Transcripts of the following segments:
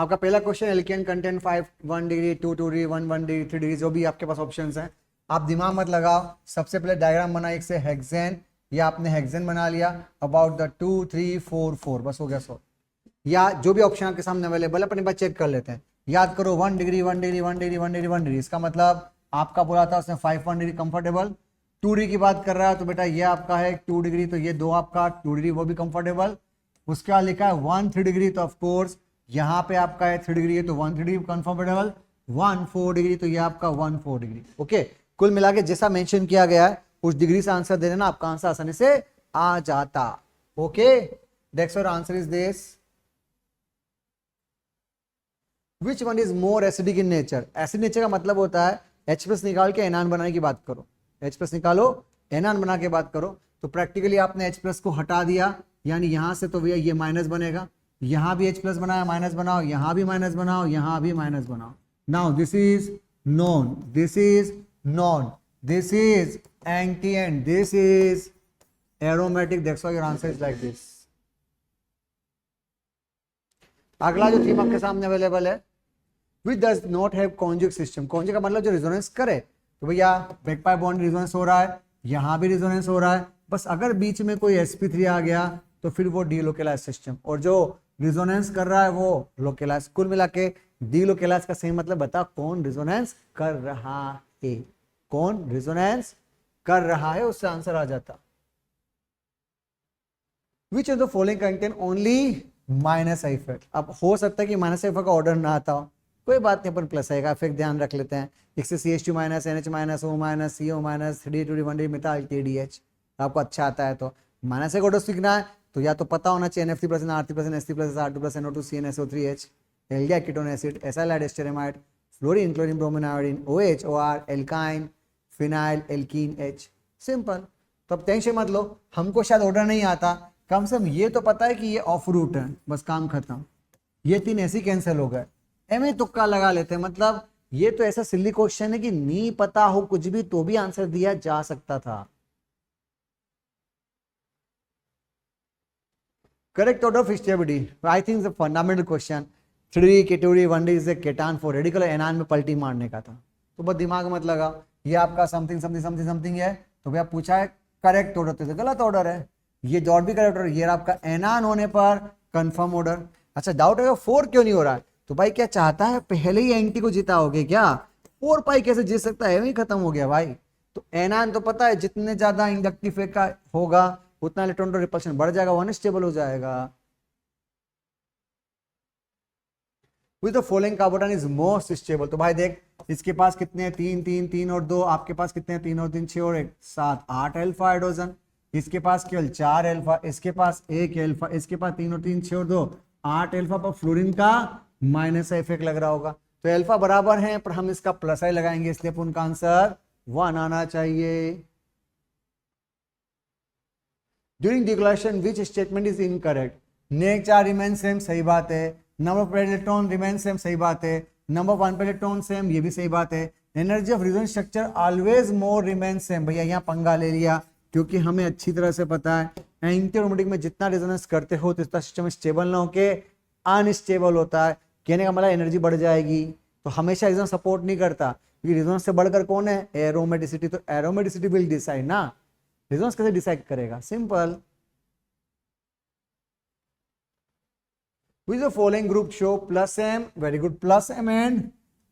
आपका पहला question alkene contain 5 1 degree 2 degree 1 degree 3 degree, जो भी आपके पास ऑप्शंस हैं आप दिमाग मत लगाओ। सबसे पहले डायग्राम बना एक से हेक्सेन, या आपने हेक्सेन बना लिया अबाउट द 2 3 4 4, बस हो गया सो। या जो भी ऑप्शन आपके सामने अवेलेबल है अपने पास चेक कर लेते हैं। याद करो 1 degree 1 degree 1 degree 1 degree 1 degree, इसका मतलब आपका बोला था उसने 5 1 डिग्री कंफर्टेबल। 2 डिग्री की बात कर रहा है तो बेटा ये आपका है 2 डिग्री, तो ये दो आपका 2 डिग्री वो भी कंफर्टेबल। उसके बाद लिखा है 1 3 डिग्री, तो ऑफकोर्स यहाँ पे आपका है 3 डिग्री है तो 1 3 डिग्री कंफर्टेबल। 1 4 डिग्री तो ये आपका 1 4 डिग्री। ओके, कुल मिला के जैसा मेंशन किया गया है उस डिग्री से आंसर दे देना, आपका आंसर आसानी से आ जाता। ओके, नेक्स्ट और answer is this, which one is more acidic in nature. Acid nature का मतलब होता है H प्लस निकाल के एनान बनाने की बात करो, H प्लस निकालो एनान बना के बात करो। तो प्रैक्टिकली आपने H प्लस को हटा दिया, यानी यहां से तो भैया ये माइनस बनेगा, यहां भी H प्लस बनाया माइनस बनाओ, यहां भी माइनस बनाओ, यहां भी माइनस बनाओ। Now this is non, this is non, this is anti and this is aromatic. That's why your answer is like this. अगला जो थीम आपके सामने अवेलेबल है, which does not have conjugate system। conjugate का मतलब जो resonance करे, तो भैया बैक पाई बॉन्ड रेजोनेंस हो रहा है, यहां भी रेजोनेंस हो रहा है, बस अगर बीच में कोई sp3 आ गया तो फिर वो डीलोकेलाइज सिस्टम, और जो रेजोनेंस कर रहा है वो लोकेलाइज। कुल मिला के डीलोकेलाइज का सही मतलब बता, कौन रेजोनेंस कर रहा है, कौन रेजोनेंस कर रहा है, उससे आंसर आ जाता। Which of the following contain only minus I effect. अब हो सकता है कि माइनस आई इफेक्ट का ऑर्डर ना आता हो, कोई बात नहीं, अपन प्लस आएगा, इफेक्ट ध्यान रख लेते हैं। एक से CH2 minus NH minus O minus CO minus 3D 1D methyl TDH, आपको अच्छा आता है तो माइनस एक ऑर्डर सीखना है तो या तो पता होना चाहिए NF3 plus NR3 plus NH3 plus SR2 plus NO2 CnSO3H, aldehyde ketone acid, acyl ester amide, fluorine chlorine bromine iodine, OH OR alkyne phenyl alkene H। Simple. तो अब टेंशन मत लो, हमको शायद ऑर्डर नहीं आता, कम से कम ये तो पता है कि ये ऑफ रूट है, बस काम खत्म। ये तीन ऐसे कैंसिल हो गए, एम तुक्का लगा लेते हैं। मतलब ये तो ऐसा सिली क्वेश्चन है कि नहीं पता हो कुछ भी तो भी आंसर दिया जा सकता था। Correct order of stability, I think the fundamental question. 3D category 1D is a cation for radical, anion में पलटी मारने का था, तो बहुत दिमाग मत लगा। ये आपका समथिंग समथिंग समथिंग समथिंग है, तो भैया पूछा है करेक्ट ऑर्डर, तो गलत ऑर्डर है। ये डॉट भी करेक्ट ऑर्डर, ये आपका एनान होने पर कंफर्म ऑर्डर। अच्छा डाउट है 4 क्यों नहीं हो रहा है, तो भाई क्या चाहता है पहले ही एंटी को जिताओगे क्या, 4 पाई कैसे जीत सकता है, वही खत्म हो गया भाई। तो एनान तो पता है जितने ज्यादा इंडक्टिव का होगा उतना इलेक्ट्रॉन रिपल्शन बढ़ जाएगा, वो अनस्टेबल हो जाएगा। With the following carbon is most stable, तो भाई देख इसके पास कितने हैं 3 3 3 और 2, आपके पास कितने हैं 3 और 3 6 और 1 7 8 अल्फा हाइड्रोजन, इसके पास केवल 4 अल्फा, इसके पास 1 अल्फा, इसके पास 3 और 3 6 और 2 8 अल्फा, पर फ्लोरीन का माइनस इफेक्ट लग रहा होगा, तो अल्फा बराबर है पर हम इसका प्लस आई लगाएंगे, इसलिए उनका आंसर 1 आना चाहिए। During declaration which statement is incorrect, neck charge remain same, सही बात है। Number of electron remain same, सही बात है। Number of one electron same, ये भी सही बात है। Energy of resonance structure always more remain same, भैया यहाँ पंगा ले लिया, क्योंकि हमें अच्छी तरह से पता है एंटी एरोमेटिक में जितना रेजोनेंस करते हो तो इतना सिस्टम स्टेबल ना होके अनस्टेबल होता है। कहने का मतलब एनर्जी बढ़ जाएगी, तो हमेशा रेजोनेंस सपोर्ट नहीं करता, क्योंकि रेजोनेंस से बढ़कर कौन है, एरोमेटिसिटी, तो एरोमेटिसिटी विल डिसाइड ना, रेजोनेंस कैसे डिसाइड करेगा, simple. Which of the following group show plus M, very good, plus M and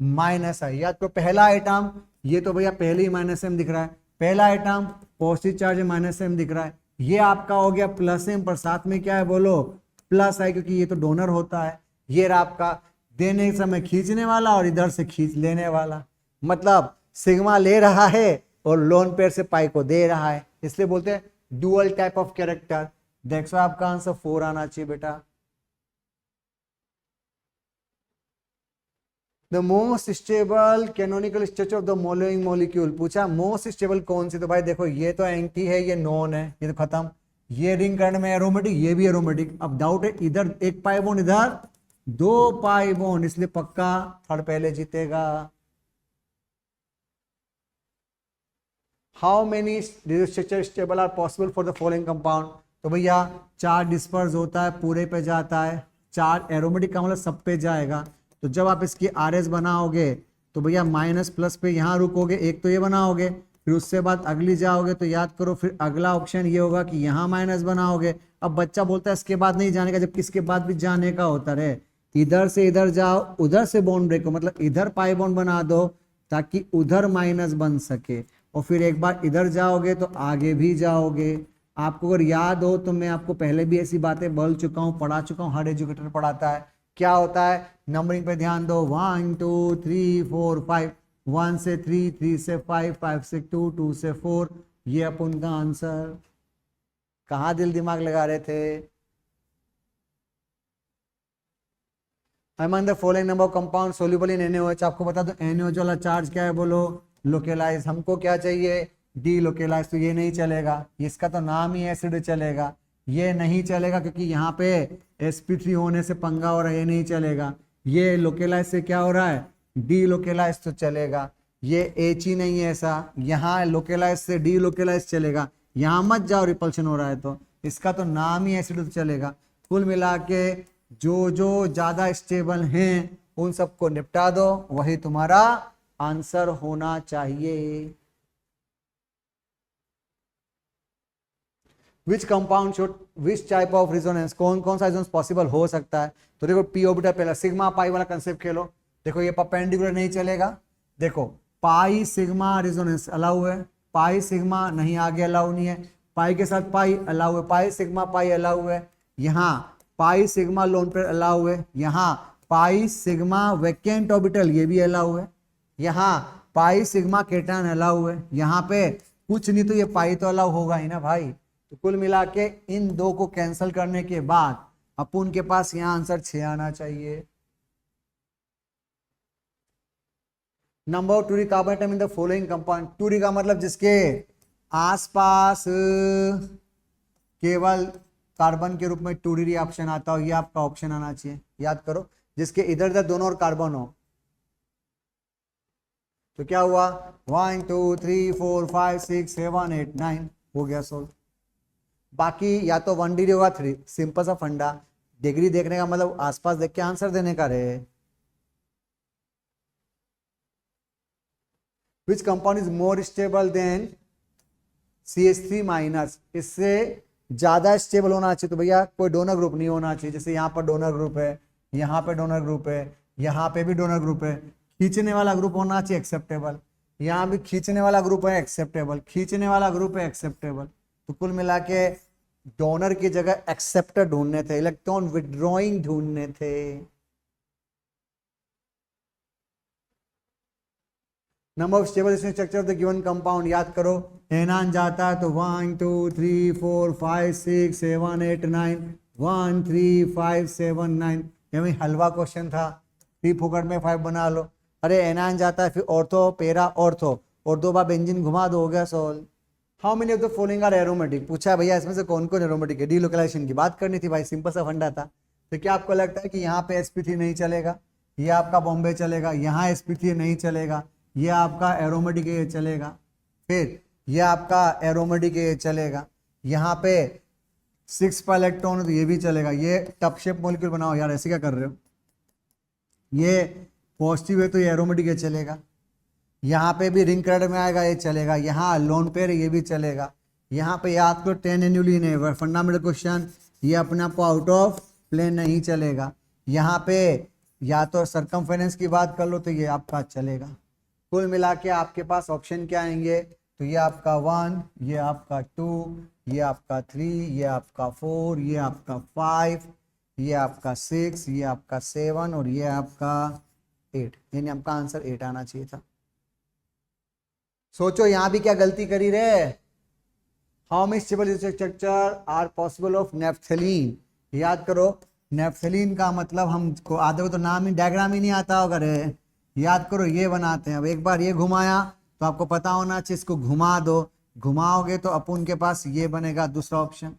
minus I। या तो पहला आइटम, ये तो भैया पहले ही माइनस एम दिख रहा है, पहला item positive charge minus M दिख रहा है, ये आपका हो गया प्लस एम, पर साथ में क्या है बोलो प्लस आई, क्योंकि ये तो डोनर होता है। ये रहा आपका देने के समय खींचने वाला और इधर से खींच लेने वाला, मतलब सिग्मा ले रहा है और लोन पेयर से पाई को दे रहा है, इसलिए बोलते हैं डुअल टाइप ऑफ कैरेक्टर। देखो आपका आंसर 4 आना चाहिए बेटा। The most stable canonical structure of the following molecule, पूछा मोस्ट स्टेबल कौन सी, तो भाई देखो ये तो एंटी है, ये नॉन है, ये तो खत्म। ये रिंग करंट में एरोमेटिक, ये भी एरोमेटिक। अब डाउट है इधर एक पाई बॉन्ड, इधर 2 पाई बॉन्ड, इसलिए पक्का थर्ड पहले जीतेगा। How many structure stable are possible for the following compound, तो भैया 4 डिस्पर्स होता है, पूरे पे जाता है, चार्ज एरोमेटिक का मतलब सब पे जाएगा। तो जब आप इसकी आर एस बनाओगे तो भैया माइनस प्लस पे यहाँ रुकोगे, एक तो ये बनाओगे, फिर उससे बाद अगली जाओगे तो याद करो फिर अगला ऑप्शन ये होगा कि यहाँ माइनस बनाओगे। अब बच्चा बोलता है इसके बाद नहीं जाने का, जबकि इसके बाद भी जाने का होता रहे। इधर से इधर जाओ, उधर से बॉन्ड ब्रेक, मतलब इधर पाई बॉन्ड बना दो ताकि उधर माइनस बन सके, और फिर एक बार इधर जाओगे तो आगे भी जाओगे। आपको अगर याद हो तो मैं आपको पहले भी ऐसी बातें बोल चुका हूँ, पढ़ा चुका हूँ, हर एजुकेटर पढ़ाता है। क्या होता है, नंबरिंग पे ध्यान दो, 1 2 3 4 5, 1 से 3, 3 से 5, 5 से 2, 2 से 4, ये अपन का आंसर। कहाँ दिल दिमाग लगा रहे थे? among the following number of compounds soluble in NaOH, आपको बता दो NaOH वाला चार्ज क्या है, बोलो लोकेलाइज। हमको क्या चाहिए, डी लोकेलाइज, तो ये नहीं चलेगा, इसका तो नाम ही एसिड चलेगा, ये नहीं चलेगा क्योंकि यहाँ पे sp3 होने से पंगा हो रहा है, ये नहीं चलेगा। ये लोकेलाइज से क्या हो रहा है, डी लोकेलाइज तो चलेगा, ये एच ही नहीं है ऐसा, यहाँ लोकेलाइज से डी लोकेलाइज चलेगा, यहाँ मत जाओ रिपल्शन हो रहा है तो इसका तो नाम ही एसिड तो चलेगा। कुल मिला के जो जो ज्यादा स्टेबल हैं उन सबको निपटा दो, वही तुम्हारा आंसर होना चाहिए। Which compound should which type of resonance, कौन कौन सा रिजोनेंस पॉसिबल हो सकता है। तो देखो पी ऑर्बिटल पहला सिग्मा पाई वाला कंसेप्ट खेलो। देखो ये परपेंडिकुलर नहीं चलेगा, देखो पाई सिग्मा रिजोनेंस अलाउ है, पाई सिग्मा नहीं, आगे अलाउ नहीं है, पाई के साथ पाई अलाउ है, पाई सिग्मा पाई अलाउ है, यहाँ pi sigma lone pair allow है, यहाँ पाई सिग्मा वैकेंट ऑर्बिटल ये भी अलाउ है, यहाँ पाई सिग्मा केटन अलाउ है, यहाँ पे कुछ नहीं तो ये पाई तो अलाउ होगा ही ना भाई। तो कुल मिला के इन दो को कैंसिल करने के बाद अपन के पास यहाँ आंसर 6 आना चाहिए। Number 2 carbon atom in the following compound, 2 का मतलब जिसके आसपास केवल कार्बन के रूप में 2D रिएक्शन आता हो, ये आपका ऑप्शन आना चाहिए। याद करो, जिसके इधर उधर दोनों और कार्बन हो। तो क्या हुआ, 1 2 3 4 5 6 7 8 9 हो गया सोल्व। बाकी या तो 1 डिग्री होगा 3, सिंपल सा फंडा, डिग्री देखने का मतलब आसपास देख के आंसर देने का रहे। Which compound is more stable then CH3 minus, इससे ज्यादा स्टेबल होना चाहिए। तो भैया कोई डोनर ग्रुप नहीं होना चाहिए, जैसे यहाँ पर डोनर ग्रुप है, यहाँ पे डोनर ग्रुप है, यहाँ पे भी डोनर ग्रुप है, खींचने वाला ग्रुप होना चाहिए एक्सेप्टेबल, यहाँ भी खींचने वाला ग्रुप है एक्सेप्टेबल, खींचने वाला ग्रुप है एक्सेप्टेबल। तो कुल मिला के डोनर की जगह एक्सेप्टर ढूंढने थे, इलेक्ट्रॉन विड्रॉइंग ढूंढने थे। Number of stable structure of the given compound, याद करो एनान जाता है तो 1 2 3 4 5 6 7 8 9, 1 3 5 7 9, ये हलवा क्वेश्चन था, 3 फोकट में 5 बना लो। अरे एनान जाता है फिर ऑर्थो पेरा ऑर्थो और 2 बार बेंजीन घुमा दो, हो गया solve. How many of the following are aromatic, पूछा है भैया इसमें से कौन कौन एरोमेटिक है, डीलोकेलाइजेशन की बात करनी थी भाई, सिंपल सा फंडा था। तो क्या आपको लगता है कि यहाँ पे sp3 नहीं चलेगा, ये आपका बॉम्बे चलेगा, यहाँ sp3 नहीं चलेगा, ये आपका एरोमेटिक ये चलेगा, फिर ये आपका एरोमेटिक ये चलेगा, यहाँ पे 6 पर इलेक्ट्रॉन तो ये भी चलेगा, ये टप शेप मॉलिक्यूल बनाओ यार, ऐसे क्या कर रहे हो, ये पॉजिटिव है तो ये एरोमेटिक ये चलेगा, यहाँ पे भी रिंग क्रेड में आएगा ये चलेगा, यहाँ लोन पेयर ये भी चलेगा, यहाँ पे याद करो 10 एन्युलिन है, फंडामेंटल क्वेश्चन, ये अपने आप को आउट ऑफ प्लेन नहीं चलेगा, यहाँ पे या तो सरकमफेरेंस की बात कर लो तो ये आपका चलेगा। कुल मिला के आपके पास ऑप्शन क्या आएंगे, तो ये आपका 1, ये आपका 2, ये आपका 3, ये आपका 4, ये आपका 5, ये आपका 6, ये आपका 7 और ये आपका 8, यानी आपका आंसर 8 आना चाहिए था। सोचो यहाँ भी क्या गलती करी रे, how many stable structure are possible of naphthalene, याद करो नेफ्थलीन का मतलब हमको आधे को तो नाम ही डायग्राम ही नहीं आता होगा रे, याद करो ये बनाते हैं। अब एक बार ये घुमाया तो आपको पता होना चाहिए, इसको घुमा दो, घुमाओगे तो अपन के पास ये बनेगा दूसरा ऑप्शन।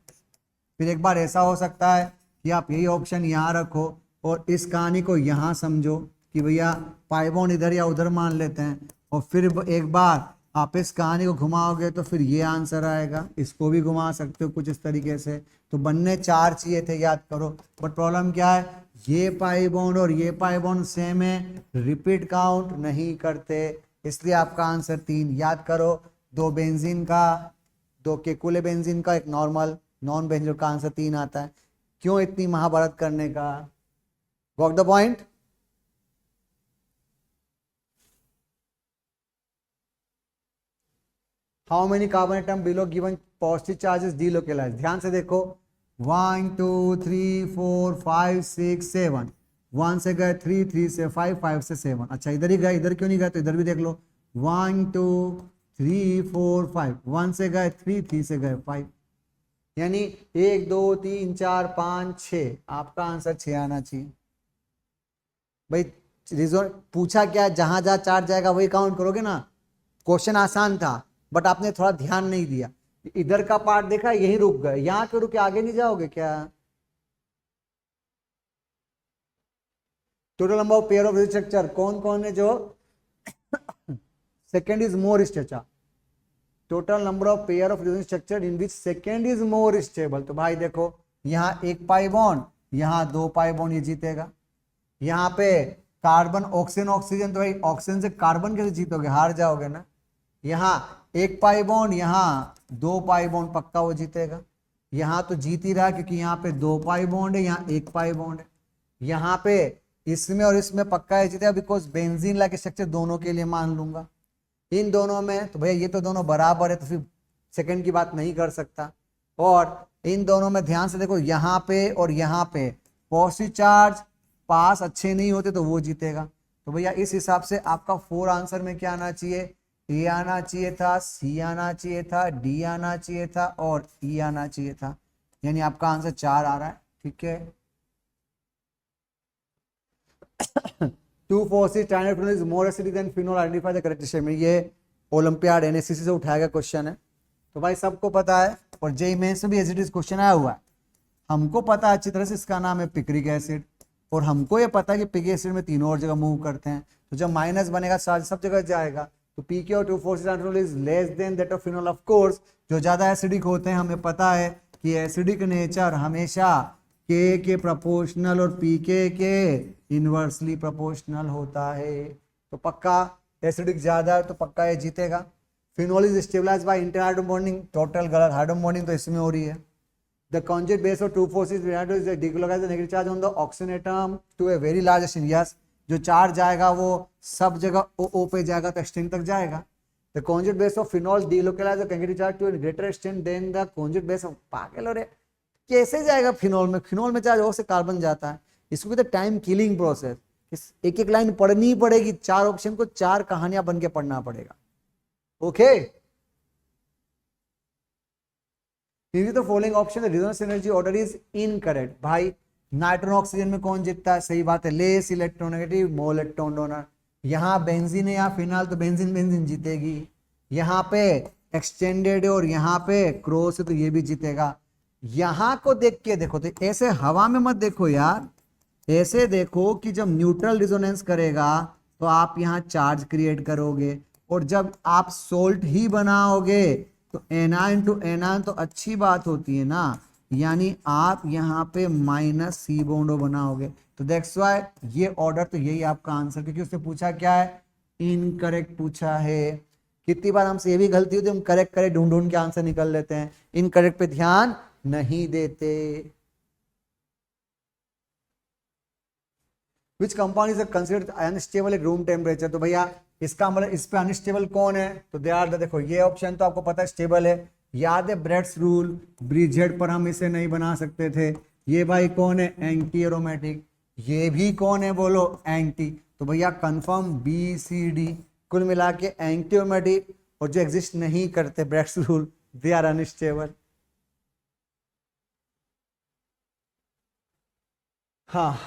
फिर एक बार ऐसा हो सकता है कि आप यही ऑप्शन यहाँ रखो और इस कहानी को यहाँ समझो कि भैया पाइबॉन्ड इधर या उधर मान लेते हैं, और फिर एक बार आप इस कहानी को घुमाओगे तो फिर ये आंसर आएगा, इसको भी घुमा सकते हो कुछ इस तरीके से। तो बनने 4 चाहिए थे याद करो, बट प्रॉब्लम क्या है, ये पाई बॉन्ड और ये पाई बॉन्ड सेम है, रिपीट काउंट नहीं करते, इसलिए आपका आंसर 3। याद करो, 2 बेंजीन का, 2 केकुले बेंजीन का, एक नॉर्मल नॉन बेंजीन का, आंसर 3 आता है। क्यों इतनी महाभारत करने का? Got the point? How many carbon atom below given positive charges delocalize? ध्यान से देखो, 1 2 3 4 5 6 7, 1 से गए 3, 3 से 5, 5 से 7। अच्छा इधर ही गए, इधर क्यों नहीं गए? तो इधर भी देख लो, 1 2 3 4 5, 1 से गए 3, 3 से गए 5, यानी 1 2 3 4 5 6, आपका आंसर 6 आना चाहिए। भाई रिजल्ट पूछा क्या, जहां जहां चार्ज जाएगा वही काउंट करोगे ना। क्वेश्चन आसान था बट आपने थोड़ा ध्यान नहीं दिया, इधर का पार्ट देखा, यही रुक गए, यहां क्यों रुके, आगे नहीं जाओगे क्या? Total number of pair of structure कौन कौन है जो सेकेंड इज मोर स्ट्रेचा? Total number of pair of structure in which second is more stable. तो भाई देखो, यहाँ 1 पाई बॉन्ड, यहाँ 2 पाई बॉन्ड, ये जीतेगा। यहाँ पे कार्बन ऑक्सीजन ऑक्सीजन, तो भाई ऑक्सीजन से कार्बन कैसे जीतोगे, हार जाओगे ना। यहाँ 1 पाई बॉन्ड, यहाँ 2 पाई बॉन्ड, पक्का वो जीतेगा। यहाँ तो जीत ही रहा क्योंकि यहाँ पे 2 पाई बॉन्ड है, यहाँ 1 पाई बॉन्ड है। यहाँ पे इसमें और इसमें पक्का है जीतेगा, बिकॉज बेंजीन लाइक स्ट्रक्चर दोनों के लिए मान लूंगा। इन दोनों में तो भैया ये तो दोनों बराबर है, तो फिर सेकंड की बात नहीं कर सकता। और इन दोनों में ध्यान से देखो, यहाँ पे और यहाँ पे पॉजिटिव चार्ज पास अच्छे नहीं होते तो वो जीतेगा। तो भैया इस हिसाब से आपका 4 आंसर में क्या आना चाहिए? ए आना चाहिए था, सी आना चाहिए था, डी आना चाहिए था और ई आना चाहिए था, यानी आपका आंसर 4 आ रहा है। ठीक है। 2,4,6 trinitrophenol is more acidic than phenol, identify the correct statement. ये ओलंपियाड एनएससीसी से उठाया गया क्वेश्चन है, तो भाई सबको पता है, और जेईई मेंस में भी एसिडिक क्वेश्चन आया हुआ है। हमको पता है अच्छी तरह से, इसका नाम है पिक्रिक एसिड, और हमको ये पता है कि पिक एसिड में तीनों और जगह मूव करते हैं, तो जब माइनस बनेगा चार्ज सब जगह जाएगा। तो पीके और 2,4,6 is less than that of phenol. Of course जो ज्यादा एसिडिक होते हैं, हमें पता है कि एसिडिक नेचर हमेशा के प्रोपोर्शनल और पीके के इनवर्सली प्रोपोर्शनल होता है। तो पक्का एसिडिक ज्यादा है तो पक्का ये जीतेगा। Phenol is stabilised by inter hydrogen bonding, total गलत, हाइड्रोजन बॉन्डिंग तो इसमें हो रही है। The conjugate base of 2,4,6 is delocalize the negative charge on the oxygen atom to a very large extent. Yes, जो चार्ज जाएगा वो सब जगह O पे जाएगा तो एक्सटेंट तक जाएगा। The conjugate base of phenol delocalize the negative charge to a greater extent than the conjugate base of, पागल हो रहे, कैसे जाएगा फिनोल में? फिनोल में चार्ज O से कार्बन जाता है, इसको कहते हैं टाइम किलिंग प्रोसेस। एक एक लाइन पढ़नी पड़ेगी, 4 ऑप्शन को 4 कहानियां बन के पढ़ना पड़ेगा। ओके, तो following option resonance energy order is incorrect. भाई नाइट्रोजन ऑक्सीजन में कौन जीतता है? सही बात है, less electronegative more electron donor. यहाँ बेंजीन है, यहाँ फिनाल, तो बेंजीन बेंजीन जीतेगी। यहाँ पे एक्सटेंडेड है और यहाँ पे क्रॉस है तो ये भी जीतेगा। यहाँ को देख के देखो, तो ऐसे हवा में मत देखो यार, ऐसे देखो कि जब न्यूट्रल रिजोनेंस करेगा तो आप यहाँ चार्ज क्रिएट करोगे, और जब आप सोल्ट ही बनाओगे तो एनायन टू एनायन तो अच्छी बात होती है ना, यानी आप यहाँ पे -C बॉन्ड बनाओगे। तो दैट्स व्हाई ये ऑर्डर, तो यही आपका आंसर, क्योंकि उससे पूछा क्या है? इनकरेक्ट पूछा है। कितनी बार हमसे ये भी गलती होती है, हम करेक्ट करेक्ट ढूंढ ढूंढ के आंसर निकल लेते हैं, इनकरेक्ट पे ध्यान नहीं देते। Which compound is considered unstable at room temperature? तो भैया इसका मतलब इस पे अनस्टेबल कौन है? तो दे आर द, देखो ये ऑप्शन तो आपको पता है स्टेबल है, याद है ब्रेड्स रूल, ब्रिजेड पर हम इसे नहीं बना सकते थे। ये भाई कौन है? Anti aromatic. ये भी कौन है बोलो? एंटी। तो भैया कंफर्म BCD, कुल मिला के एंटी एरोमेटिक, और जो एग्जिस्ट नहीं करते Bredt's rule, they are unstable. हाँ,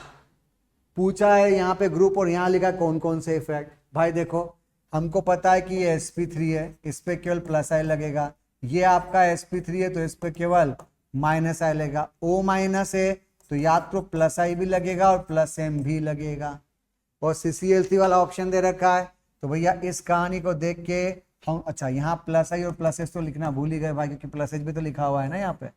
पूछा है यहाँ पे ग्रुप, और यहाँ लिखा कौन कौन से इफेक्ट। भाई देखो, हमको पता है कि ये sp3 है, इस पे केवल +I लगेगा। ये आपका sp3 है तो इस पे केवल -I लगेगा। O- है तो याद करो +I भी लगेगा और +M भी लगेगा। और CCl3 वाला ऑप्शन दे रखा है, तो भैया इस कहानी को देख के हम, अच्छा यहाँ +I और +S तो लिखना भूल ही गए भाई, क्योंकि +H भी तो लिखा हुआ है ना यहाँ पे।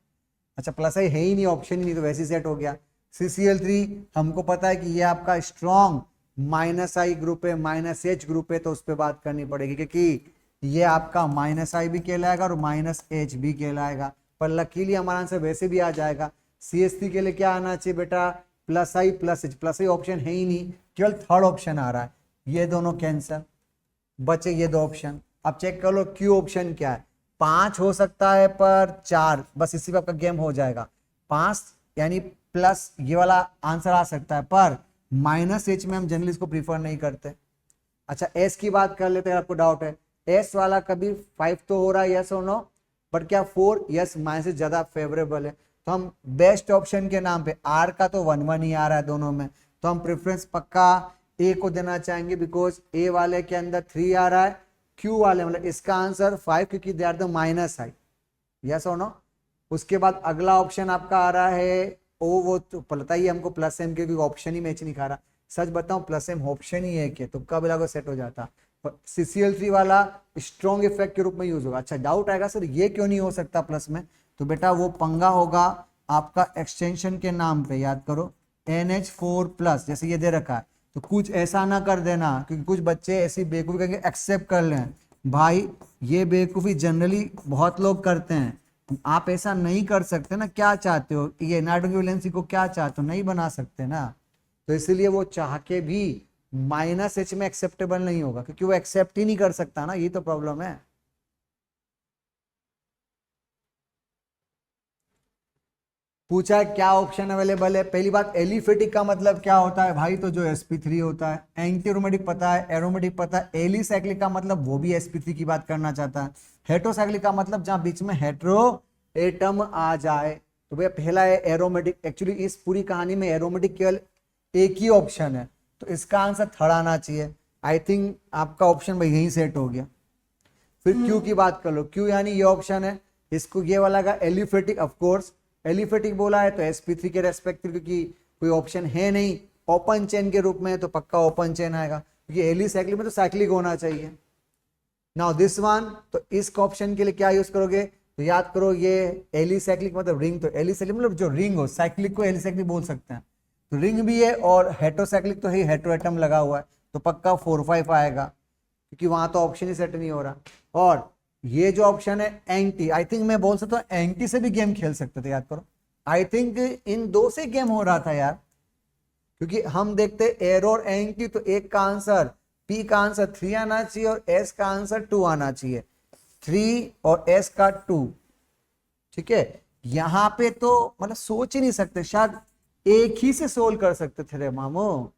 अच्छा +I है ही नहीं, ऑप्शन ही नहीं, तो वैसे ही सेट हो गया। CCl3 हमको पता है कि ये आपका स्ट्रॉन्ग -I ग्रुप है, -H ग्रुप है, तो उस पर बात करनी पड़ेगी क्योंकि ये आपका -I भी कहलाएगा और -H भी कहलाएगा। पर लकीली हमारा आंसर वैसे भी आ जाएगा। CH3 के लिए क्या आना चाहिए बेटा, +I +H, +I ऑप्शन है ही नहीं, केवल थर्ड ऑप्शन आ रहा है, ये दोनों कैंसर, बचे ये दो ऑप्शन। अब चेक कर लो क्यू ऑप्शन क्या है, 5 हो सकता है पर 4, बस इसी पे आपका गेम हो जाएगा। 5 यानी प्लस ये वाला आंसर आ सकता है, पर -H में हम जनरली इसको प्रीफर नहीं करते। अच्छा S की बात कर लेते हैं, आपको डाउट है S वाला कभी 5 तो हो रहा है, यस और नो, बट क्या 4, यस, -H ज्यादा फेवरेबल है, तो हम बेस्ट ऑप्शन के नाम पे R का तो 1-1 ही आ रहा है दोनों में, तो हम प्रेफरेंस पक्का A को देना चाहेंगे, बिकॉज A वाले के अंदर 3 आ रहा है, Q वाले मतलब इसका आंसर 5, क्योंकि they are the -I, yes और नो। उसके बाद अगला ऑप्शन आपका आ रहा है ओ, वो तो पता ही हमको +M के, ऑप्शन ही मैच नहीं खा रहा, सच बताऊं +M ऑप्शन ही है कि तुक्का बिला को सेट हो जाता। CCl3 वाला स्ट्रॉन्ग इफेक्ट के रूप में यूज होगा। अच्छा डाउट आएगा सर ये क्यों नहीं हो सकता प्लस में, तो बेटा वो पंगा होगा आपका एक्सटेंशन के नाम पे, याद करो NH4+, जैसे ये दे रखा है, तो कुछ ऐसा ना कर देना, क्योंकि कुछ बच्चे ऐसी बेवकूफी करके एक्सेप्ट कर लें, भाई ये बेवकूफी जनरली बहुत लोग करते हैं, आप ऐसा नहीं कर सकते ना, क्या चाहते हो, ये नाइट्रोजन वैलेंसी को क्या चाहते हो, नहीं बना सकते ना, तो इसलिए वो चाह के भी -H में एक्सेप्टेबल नहीं होगा, क्योंकि वो एक्सेप्ट ही नहीं कर सकता ना, ये तो प्रॉब्लम है। पूछा है क्या ऑप्शन अवेलेबल है। पहली बात एलिफेटिक का मतलब क्या होता है भाई, तो जो sp3 होता है। एंटी एरोमेटिक पता है, एरोमेटिक पता है। एलिसाइक्लिक का मतलब वो भी sp3 की बात करना चाहता है। हेट्रोसाइक्लिक का मतलब जहां बीच में हेट्रो एटम आ जाए, तो भैया पहला है एरोमेटिक। एक्चुअली इस पूरी कहानी में एरोमेटिक केवल एक ही ऑप्शन है, तो इसका आंसर थर्ड आना चाहिए। आई थिंक आपका ऑप्शन भाई यही सेट हो गया। फिर क्यू की बात कर लो, क्यू यानी ये ऑप्शन है, इसको ये वाला का एलिफेटिक, ऑफकोर्स एलिफेटिक बोला है तो sp3 के रेस्पेक्टिव, क्योंकि कोई ऑप्शन है नहीं ओपन चेन के रूप में, तो पक्का ओपन चेन आएगा, क्योंकि एलिसाइक्लिक में तो साइक्लिक होना चाहिए। नाउ दिस वन, तो इस ऑप्शन के लिए क्या यूज करोगे, तो याद करो ये एलिसाइक्लिक मतलब रिंग, तो एलिसाइक्लिक मतलब जो रिंग हो, साइक्लिक को एलिसाइक्लिक बोल सकते हैं, तो रिंग भी है, और हेट्रोसाइक्लिक तो है, हेट्रोएटम लगा हुआ है, तो पक्का 4-5 आएगा, क्योंकि वहां तो ऑप्शन ही सेट नहीं हो रहा। और ये जो ऑप्शन है एंटी, आई थिंक मैं बोल सकता हूँ एंटी से भी गेम खेल सकते थे, याद करो, आई थिंक इन दो से गेम हो रहा था यार, क्योंकि हम देखते एरो और एंटी, तो एक का आंसर पी का आंसर 3 आना चाहिए और एस का आंसर 2 आना चाहिए, 3 और एस का 2, ठीक है। यहां पे तो मतलब सोच ही नहीं सकते, शायद एक ही से सोल्व कर सकते थे रे मामो,